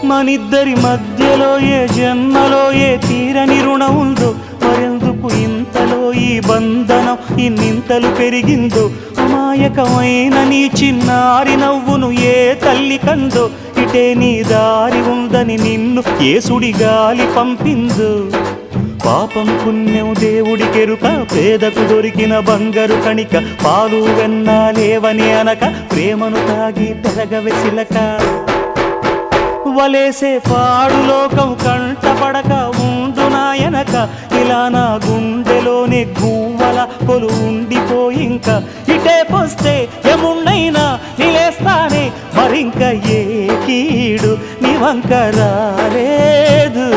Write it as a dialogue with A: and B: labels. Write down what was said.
A: మనిద్దరి మధ్యలో ఏ జన్మలో ఏ తీరని రుణం ఉందో, మరెందుకు ఇంతలో ఈ బంధనం ఇన్నింతలు పెరిగిందో, అమాయకమైన నీ చిన్నారి నవ్వును ఏ తల్లి కందో, ఇటే నీ దారి ఉందని నిన్ను ఏ సుడి గాలి పంపిందో. పాపం పుణ్యం దేవుడికెరుక, పేదకు దొరికిన బంగారు కణిక, పాలు వెన్నాలేవని అనక ప్రేమను తాగి పెరగవెసిలక. వలేసే పాడు లోకం కంటపడక ఉండు నాయనక, ఇలా నా గుండెలోనే గువ్వల కొలు ఉండిపోయింక. ఇటే పోస్తే ఎమున్నైనా నిలేస్తానే, మరింక ఏ కీడు నీ వంక రాలేదు.